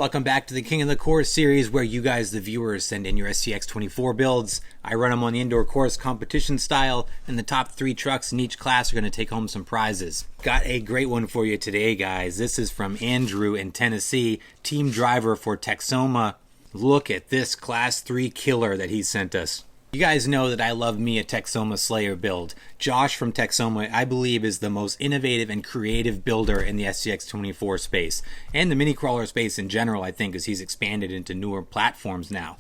Welcome back to the King of the Course series, where you guys, the viewers, send in your STX24 builds. I run them on the indoor course competition style, and the top 3 trucks in each class are going to take home some prizes. Got a great one for you today, guys. This is from Andrew in Tennessee, team driver for Texoma. Look at this Class 3 killer that he sent us. You guys know that I love me a Texoma Slayer build. Josh from Texoma, I believe, is the most innovative and creative builder in the STX24 space, and the mini crawler space in general, I think, as he's expanded into newer platforms now.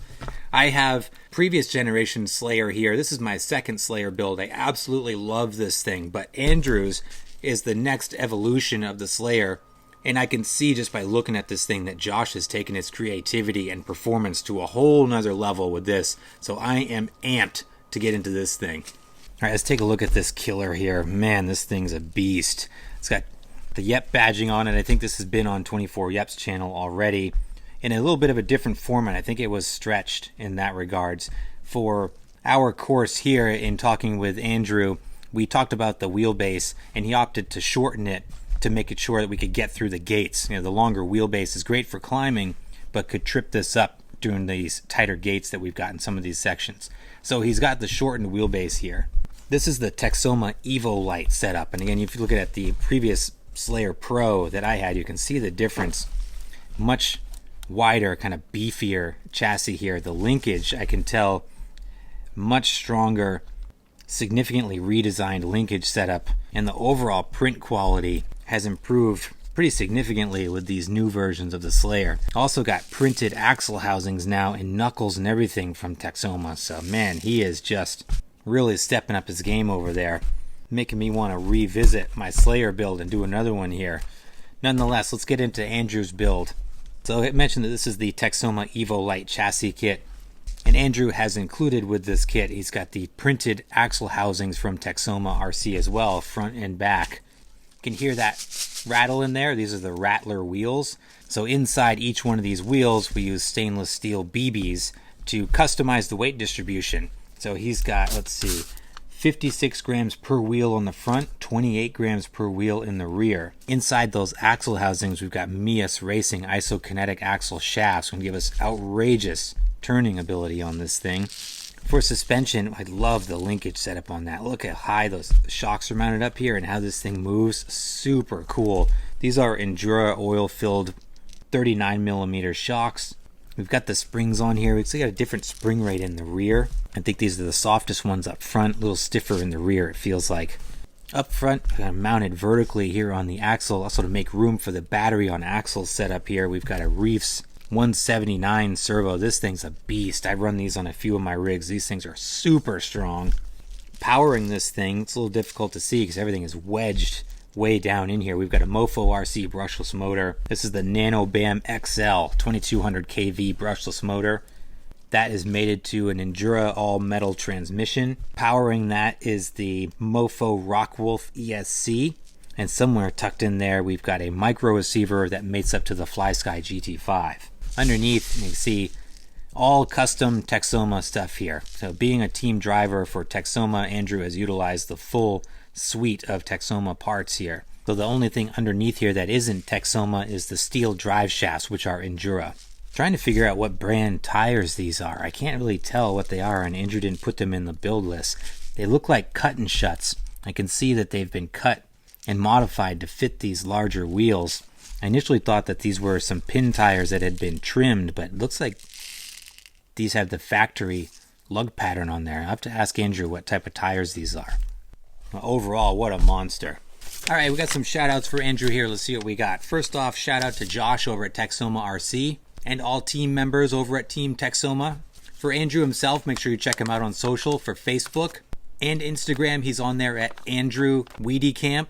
I have previous generation Slayer here. This is my second Slayer build. I absolutely love this thing, but Andrew's is the next evolution of the Slayer. And I can see just by looking at this thing that Josh has taken his creativity and performance to a whole nother level with this. So I am amped to get into this thing. All right, let's take a look at this killer here. Man, this thing's a beast. It's got the Yep badging on it. I think this has been on 24 Yep's channel already in a little bit of a different format. I think it was stretched in that regards. For our course here, in talking with Andrew, we talked about the wheelbase, and he opted to shorten it to make it sure that we could get through the gates. You know, the longer wheelbase is great for climbing, but could trip this up during these tighter gates that we've got in some of these sections. So he's got the shortened wheelbase here. This is the Texoma EVOlite setup. And again, if you look at the previous Slayer Pro that I had, you can see the difference. Much wider, kind of beefier chassis here. The linkage, I can tell, much stronger, significantly redesigned linkage setup, and the overall print quality has improved pretty significantly with these new versions of the Slayer. Also got printed axle housings now and knuckles and everything from Texoma. So man, he is just really stepping up his game over there, making me want to revisit my Slayer build and do another one here. Nonetheless, let's get into Andrew's build. So I mentioned that this is the Texoma EVOlite chassis kit, and Andrew has included with this kit, he's got the printed axle housings from Texoma RC as well, front and back. You can hear that rattle in there. These are the Rattler wheels. So inside each one of these wheels, we use stainless steel BBs to customize the weight distribution. So he's got, let's see, 56 grams per wheel on the front, 28 grams per wheel in the rear. Inside those axle housings, we've got Mias Racing isokinetic axle shafts, going to give us outrageous turning ability on this thing. For suspension, I love the linkage setup on that. Look at how high those shocks are mounted up here and how this thing moves. Super cool. These are Endura oil-filled 39mm shocks. We've got the springs on here. We've got a different spring rate in the rear. I think these are the softest ones up front, a little stiffer in the rear, it feels like. Up front, mounted vertically here on the axle, also to make room for the battery on axle setup here. We've got a Reefs 179 servo. This thing's a beast. I run these on a few of my rigs. These things are super strong. Powering this thing, it's a little difficult to see because everything is wedged way down in here. We've got a Mofo RC brushless motor. This is the Nano BAM XL 2200 kV brushless motor. That is mated to an Endura all-metal transmission. Powering that is the Mofo Rockwolf ESC. And somewhere tucked in there, we've got a micro receiver that mates up to the FlySky GT5. Underneath, you can see all custom Texoma stuff here. So being a team driver for Texoma, Andrew has utilized the full suite of Texoma parts here. So the only thing underneath here that isn't Texoma is the steel drive shafts, which are Endura. Trying to figure out what brand tires these are. I can't really tell what they are, and Andrew didn't put them in the build list. They look like cut and shuts. I can see that they've been cut and modified to fit these larger wheels. I initially thought that these were some pin tires that had been trimmed, but it looks like these have the factory lug pattern on there. I'll have to ask Andrew what type of tires these are. Well, overall, what a monster. All right, we got some shout outs for Andrew here. Let's see what we got. First off, shout out to Josh over at Texoma RC and all team members over at Team Texoma. For Andrew himself, make sure you check him out on social for Facebook and Instagram. He's on there at Andrew Weedy Camp.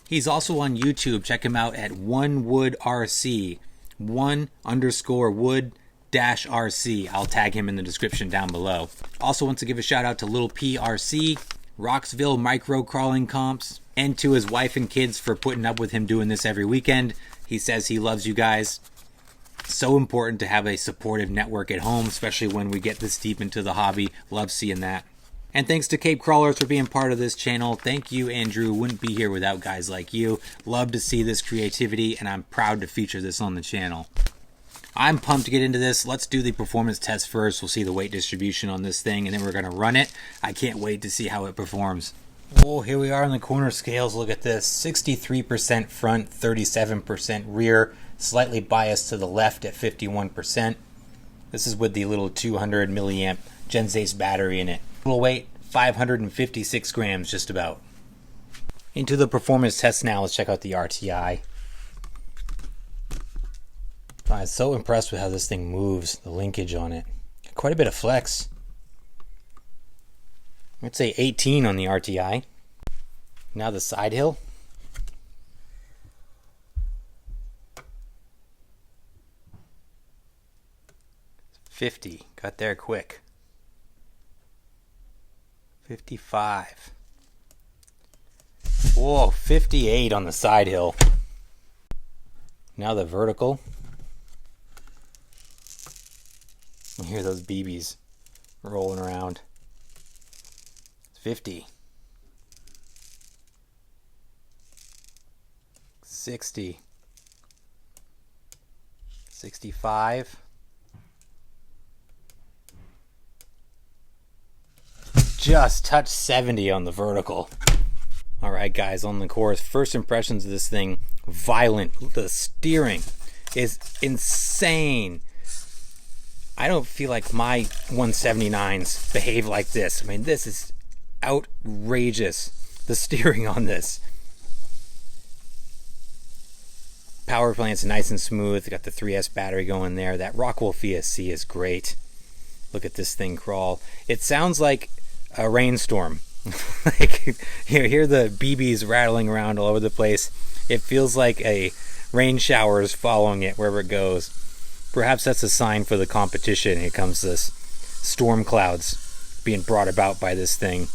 He's also on YouTube. Check him out at OneWoodRC, 1_wood-RC. I'll tag him in the description down below. Also want to give a shout out to Little PRC, Roxville Micro Crawling Comps, and to his wife and kids for putting up with him doing this every weekend. He says he loves you guys. So important to have a supportive network at home, especially when we get this deep into the hobby. Love seeing that. And thanks to Cape Crawlers for being part of this channel. Thank you, Andrew. Wouldn't be here without guys like you. Love to see this creativity, and I'm proud to feature this on the channel. I'm pumped to get into this. Let's do the performance test first. We'll see the weight distribution on this thing, and then we're going to run it. I can't wait to see how it performs. Oh, here we are on the corner scales. Look at this. 63% front, 37% rear. Slightly biased to the left at 51%. This is with the little 200 milliamp Gen 6 battery in it. Total weight, 556 grams just about. Into the performance test now. Let's check out the RTI. I'm so impressed with how this thing moves, the linkage on it. Quite a bit of flex. I'd say 18 on the RTI. Now the side hill. $50. Got there quick. $55. Whoa, $58 on the side hill. Now the vertical. You hear those BBs rolling around. 50. 60. 65. Just touched 70 on the vertical. Alright guys, on the course, first impressions of this thing, violent. The steering is insane. I don't feel like my 179s behave like this. I mean, this is outrageous. The steering on this. Power plant's nice and smooth. Got the 3S battery going there. That Rockwell VSC is great. Look at this thing crawl. It sounds like a rainstorm. Like, you hear the BBs rattling around all over the place. It feels like a rain shower is following it wherever it goes. Perhaps that's a sign for the competition. Here comes this storm clouds being brought about by this thing.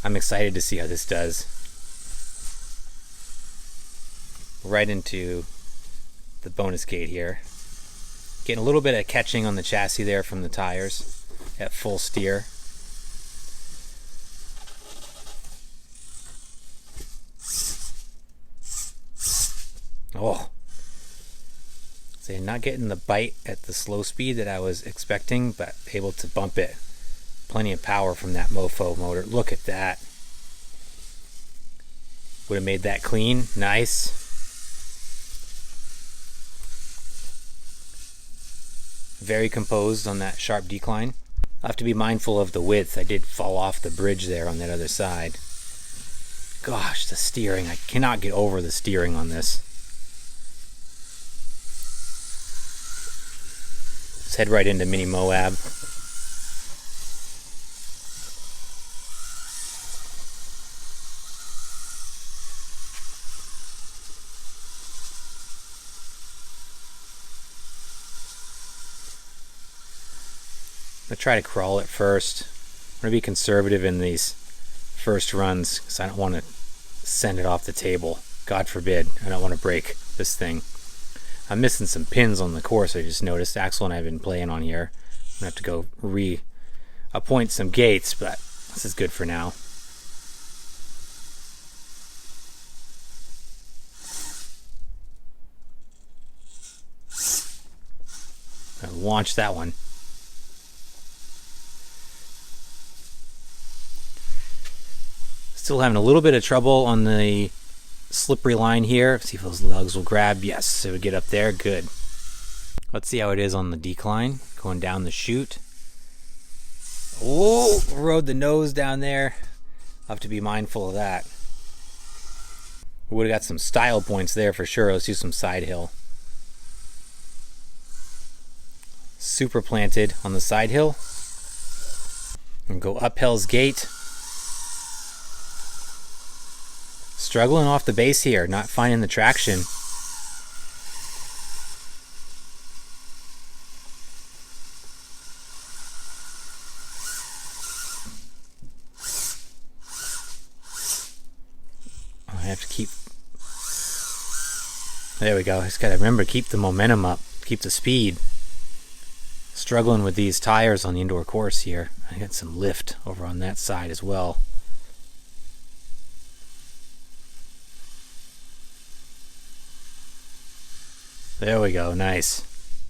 I'm excited to see how this does. Right into the bonus gate here. Getting a little bit of catching on the chassis there from the tires at full steer. Oh, so you're not getting the bite at the slow speed that I was expecting, but able to bump it. Plenty of power from that mofo motor. Look at that. Would have made that clean. Nice. Very composed on that sharp decline. I have to be mindful of the width. I did fall off the bridge there on that other side. Gosh, the steering. I cannot get over the steering on this. Let's head right into Mini Moab. I'm going to try to crawl it first. I'm going to be conservative in these first runs because I don't want to send it off the table. God forbid. I don't want to break this thing. I'm missing some pins on the course, I just noticed. Axel and I have been playing on here. I'm going to have to go re-appoint some gates, but this is good for now. I'll launch that one. Still having a little bit of trouble on the slippery line here. See if those lugs will grab. Yes, it would get up there. Good. Let's see how it is on the decline. Going down the chute. Oh, rode the nose down there. I'll have to be mindful of that. We would have got some style points there for sure. Let's do some side hill. Super planted on the side hill. And go up Hell's Gate. Struggling off the base here, not finding the traction. I have to keep... There we go. I just gotta remember to keep the momentum up, keep the speed. Struggling with these tires on the indoor course here. I got some lift over on that side as well. There we go, nice.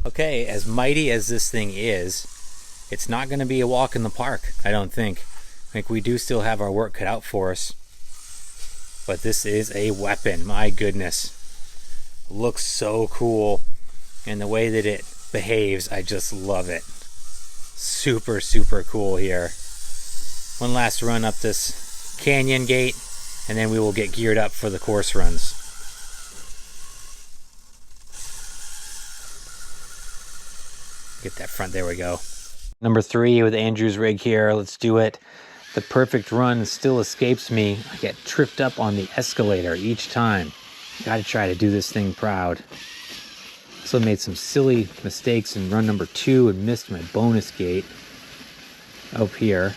Okay, as mighty as this thing is, it's not going to be a walk in the park, I don't think. I think we do still have our work cut out for us. But this is a weapon, my goodness. Looks so cool. And the way that it behaves, I just love it. Super, super cool here. One last run up this canyon gate, and then we will get geared up for the course runs. Get that front, there we go. Number 3 with Andrew's rig here, let's do it. The perfect run still escapes me. I get tripped up on the escalator each time. Gotta try to do this thing proud. Also made some silly mistakes in run number 2 and missed my bonus gate up here.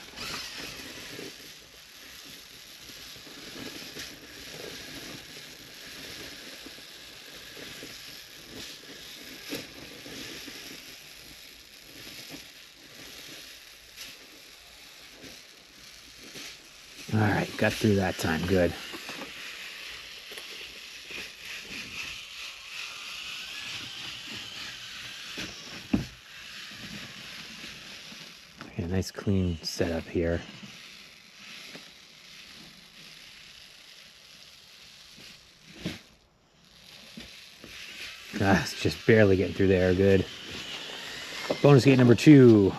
All right, got through that time, good. Okay, nice clean setup here. It's just barely getting through there, good. Bonus gate number 2.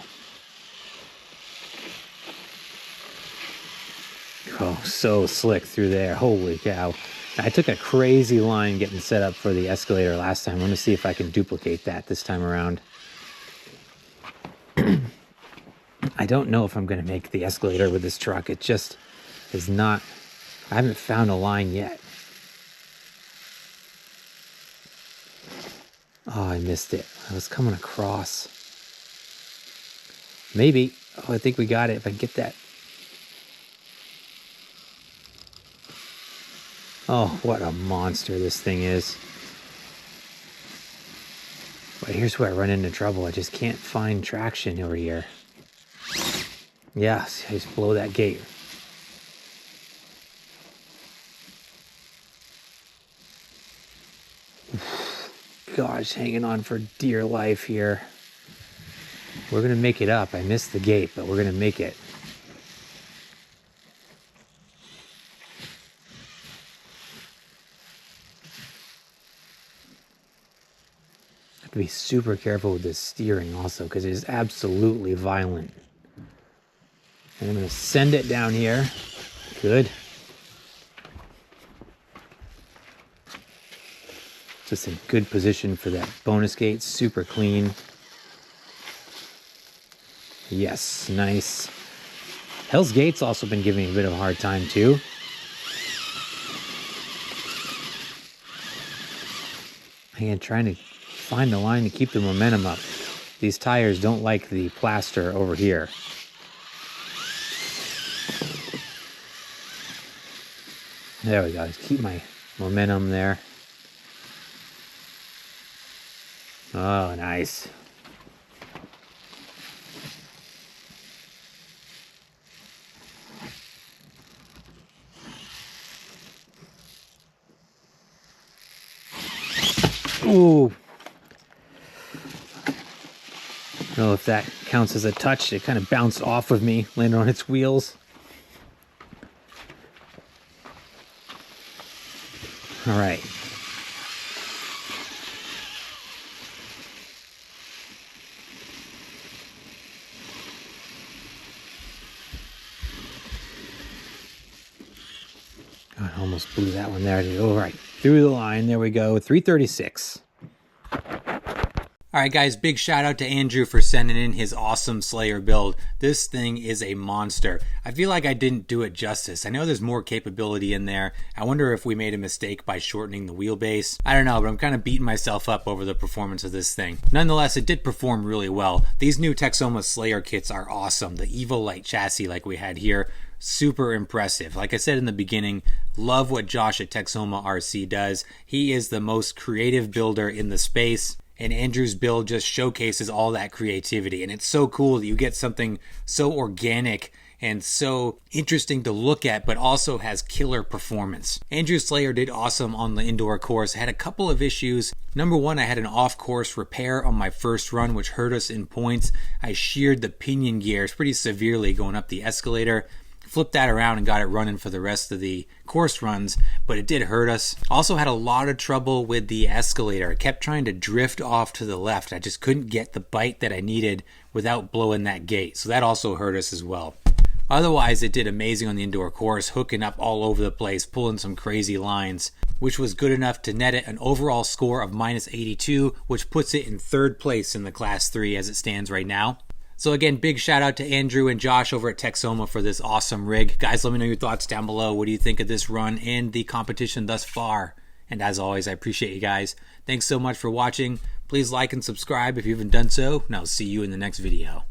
Oh, so slick through there. Holy cow. I took a crazy line getting set up for the escalator last time. I'm going to see if I can duplicate that this time around. I don't know if I'm going to make the escalator with this truck. It just is not... I haven't found a line yet. Oh, I missed it. I was coming across. Maybe. Oh, I think we got it. If I can get that. Oh, what a monster this thing is. But here's where I run into trouble. I just can't find traction over here. Yes, I just blow that gate. Gosh, hanging on for dear life here. We're going to make it up. I missed the gate, but we're going to make it. I have to be super careful with this steering also, because it is absolutely violent. And I'm going to send it down here. Good. Just in good position for that bonus gate. Super clean. Yes, nice. Hell's Gate's also been giving me a bit of a hard time too. Again, trying to find the line to keep the momentum up. These tires don't like the plaster over here. There we go. Just keep my momentum there. Oh, nice. Ooh. I don't know if that counts as a touch. It kind of bounced off of me, landed on its wheels. All right. God, I almost blew that one there. All right, through the line. There we go. 336. All right, guys, big shout out to Andrew for sending in his awesome Slayer build. This thing is a monster. I feel like I didn't do it justice. I know there's more capability in there. I wonder if we made a mistake by shortening the wheelbase. I don't know, but I'm kind of beating myself up over the performance of this thing. Nonetheless, it did perform really well. These new Texoma Slayer kits are awesome. The EVOlite chassis like we had here, super impressive. Like I said in the beginning, love what Josh at Texoma RC does. He is the most creative builder in the space. And Andrew's build just showcases all that creativity. And it's so cool that you get something so organic and so interesting to look at, but also has killer performance. Andrew Slayer did awesome on the indoor course. I had a couple of issues. Number one, I had an off-course repair on my first run, which hurt us in points. I sheared the pinion gears pretty severely going up the escalator. Flipped that around and got it running for the rest of the course runs, but it did hurt us. Also had a lot of trouble with the escalator. I kept trying to drift off to the left. I just couldn't get the bite that I needed without blowing that gate, so that also hurt us as well. Otherwise, it did amazing on the indoor course, hooking up all over the place, pulling some crazy lines, which was good enough to net it an overall score of -82, which puts it in 3rd place in the Class 3 as it stands right now. So again, big shout out to Andrew and Josh over at Texoma for this awesome rig. Guys, let me know your thoughts down below. What do you think of this run and the competition thus far? And as always, I appreciate you guys. Thanks so much for watching. Please like and subscribe if you haven't done so, and I'll see you in the next video.